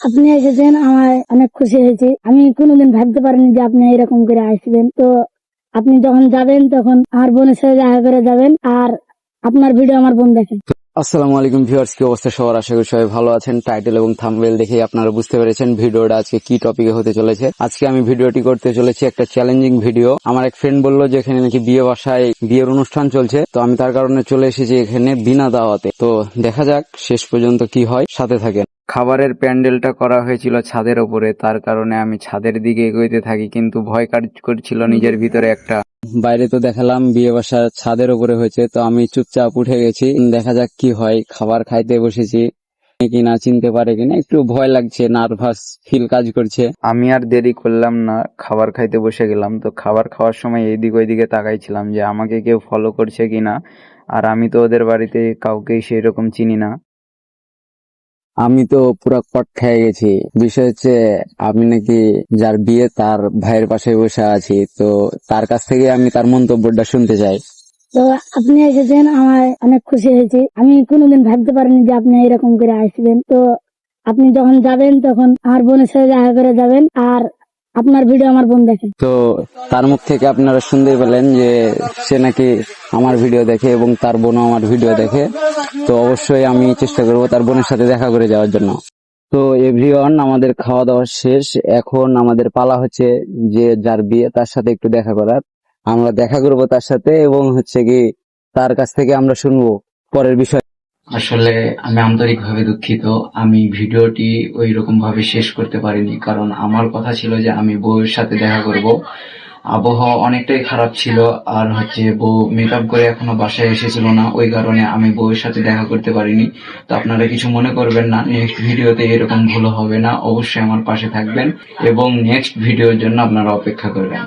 আপনি এসেছেন, আমার অনেক খুশি হয়েছে। আমি কোনোদিন ভাবতে পারিনি যে আপনি এরকম করে আসবেন। তো আপনি যখন যাবেন তখন আমার বোনের সাথে দেখা করে যাবেন, আর আপনার ভিডিও আমার বোন দেখে। আসসালামু আলাইকুম ভিউয়ার্স, কি অবস্থা সবার? আশা করি সবাই ভালো আছেন। টাইটেল এবং থাম্বনেল দেখে আপনারা বুঝতে পেরেছেন ভিডিওটা আজকে কি টপিকে হতে চলেছে। আজকে আমি ভিডিওটি করতে চলেছি একটা চ্যালেঞ্জিং ভিডিও। আমার এক ফ্রেন্ড বললো যে এখানে নাকি বিয়ে বাসায় বিয়ের অনুষ্ঠান চলছে, তো আমি তার কারণে চলে এসেছি এখানে বিনা দাওয়াতে। তো দেখা যাক শেষ পর্যন্ত কি হয়, সাথে থাকেন। খাবারের প্যান্ডেলটা করা হয়েছিল ছাদের উপরে, তার কারণে আমি ছাদের দিকে এগোতে থাকি, কিন্তু ভয় কাজ করছিল নিজের ভিতরে একটা। বাইরে তো দেখালাম বিয়ে বাসার ছাদের উপরে হয়েছে, তো আমি চুপচাপ উঠে গেছি। দেখা যাক কি হয়। খাবার খাইতে বসেছি, কিনা চিনতে পারে কিনা একটু ভয় লাগছে, নার্ভাস ফিল কাজ করছে। আমি আর দেরি করলাম না, খাবার খাইতে বসে গেলাম। তো খাবার খাওয়ার সময় এইদিক ওইদিকে তাকাইছিলাম যে আমাকে কেউ ফলো করছে কিনা, আর আমি তো ওদের বাড়িতে কাউকেই সেরকম চিনি না। আমি তো পুরা কট খেয়ে গেছি। বিষয় হচ্ছে আমি নাকি যার বিয়ে তার ভাইয়ের পাশে বসে আছি, তো তার কাছ থেকে আমি তার মন্তব্যটা শুনতে চাই। তো আপনি এসেছেন, আমার অনেক খুশি হয়েছে। আমি কোনোদিন ভাবতে পারিনি যে আপনি এরকম করে আসবেন। তো আপনি যখন যাবেন তখন আমার বোনের সাথে দেখা করে যাবেন, আর আপনার ভিডিও আমার বোন দেখে। তো তার মুখ থেকে আপনারা শুনতে পেলেন যে সে নাকি আমার ভিডিও দেখে এবং তার বোনও আমার ভিডিও দেখে। তো অবশ্যই আমি চেষ্টা করব তার বোনের সাথে দেখা করে যাওয়ার জন্য। তো এভরিওয়ান, আমাদের খাওয়া দাওয়া শেষ। এখন আমাদের পালা হচ্ছে যে যার বিয়ে তার সাথে একটু দেখা করার। আমরা দেখা করব তার সাথে, এবং হচ্ছে কি তার কাছ থেকে আমরা শুনবো পরের বিষয়। আসলে আমি আন্তরিকভাবে দুঃখিত, আমি ভিডিওটি ওই রকম ভাবে শেষ করতে পারিনি, কারণ আমার কথা ছিল যে আমি বউয়ের সাথে দেখা করব। আবহাওয়া অনেকটাই খারাপ ছিল, আর হচ্ছে বউ মেকআপ করে এখনো বাসায় এসেছিল না, ওই কারণে আমি বউয়ের সাথে দেখা করতে পারিনি। তো আপনারা কিছু মনে করবেন না, নেক্সট ভিডিওতে এরকম ভুল হবে না। অবশ্যই আমার পাশে থাকবেন এবং নেক্সট ভিডিওর জন্য আপনারা অপেক্ষা করবেন।